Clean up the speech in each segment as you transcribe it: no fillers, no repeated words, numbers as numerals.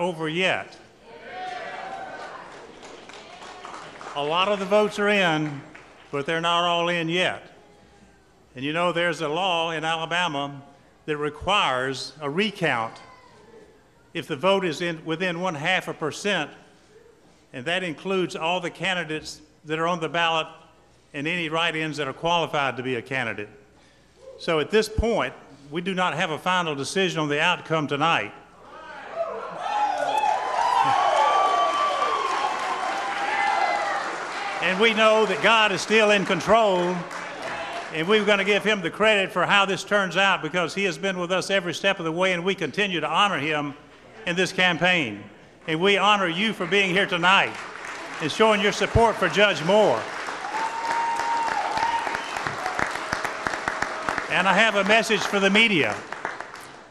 over yet. A lot of the votes are in, but they're not all in yet. And you know, there's a law in Alabama that requires a recount if the vote is within 0.5%, and that includes all the candidates that are on the ballot and any write-ins that are qualified to be a candidate. So at this point, we do not have a final decision on the outcome tonight. And we know that God is still in control, and we're going to give him the credit for how this turns out, because he has been with us every step of the way, and we continue to honor him in this campaign. And we honor you for being here tonight and showing your support for Judge Moore. And I have a message for the media.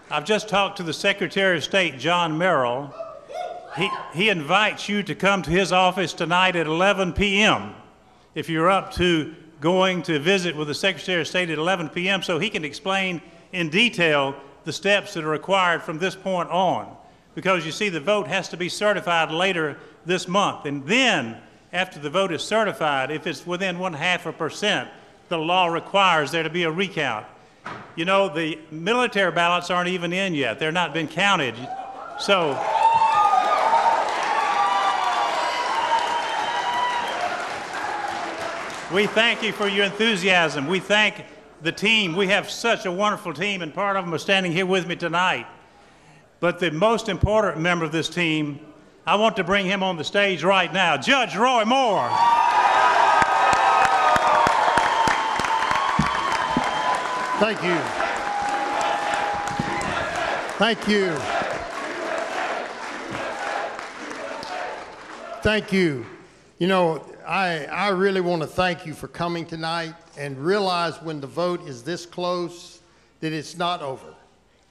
I've just talked to the Secretary of State, John Merrill. He invites you to come to his office tonight at 11 p.m. if you're up to going to visit with the Secretary of State at 11 p.m. so he can explain in detail the steps that are required from this point on. Because you see, the vote has to be certified later this month. And then, after the vote is certified, if it's within 0.5%, the law requires there to be a recount. You know, the military ballots aren't even in yet. They're not been counted. So, we thank you for your enthusiasm. We thank the team. We have such a wonderful team, and part of them are standing here with me tonight. But the most important member of this team, I want to bring him on the stage right now, Judge Roy Moore. Thank you. Thank you. Thank you. You know, I really want to thank you for coming tonight, and realize when the vote is this close that it's not over.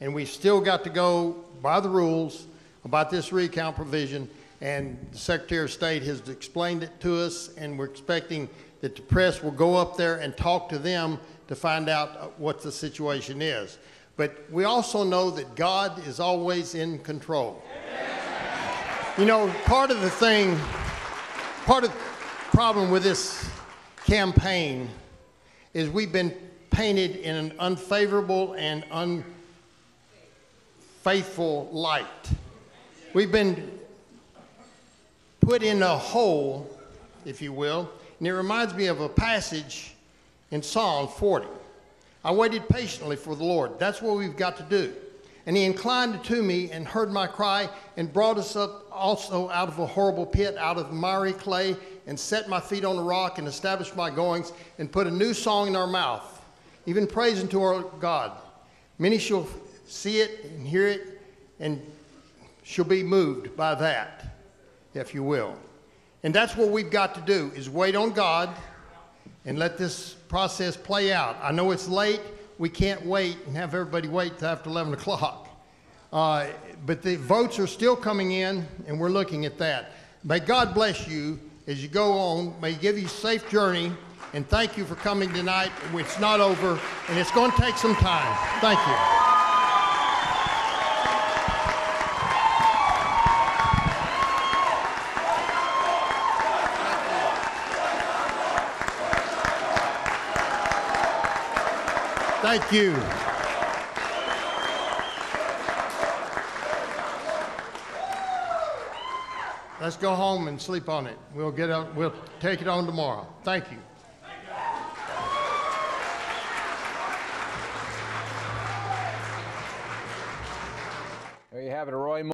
And we still got to go by the rules about this recount provision, and the Secretary of State has explained it to us, and we're expecting that the press will go up there and talk to them to find out what the situation is. But we also know that God is always in control. You know, part of the problem with this campaign is we've been painted in an unfavorable and unfaithful light. We've been put in a hole, if you will, and it reminds me of a passage in Psalm 40. I waited patiently for the Lord. That's what we've got to do. And he inclined to me and heard my cry, and brought us up also out of a horrible pit, out of miry clay, and set my feet on the rock, and established my goings, and put a new song in our mouth, even praise unto our God. Many shall see it and hear it, and shall be moved by that, if you will. And that's what we've got to do, is wait on God and let this process play out. I know it's late. We can't wait and have everybody wait till after 11 o'clock. But the votes are still coming in, and we're looking at that. May God bless you as you go on. May He give you a safe journey, and thank you for coming tonight. It's not over, and it's going to take some time. Thank you. Thank you. Let's go home and sleep on it. We'll take it on tomorrow. Thank you. There you have it, Roy Moore.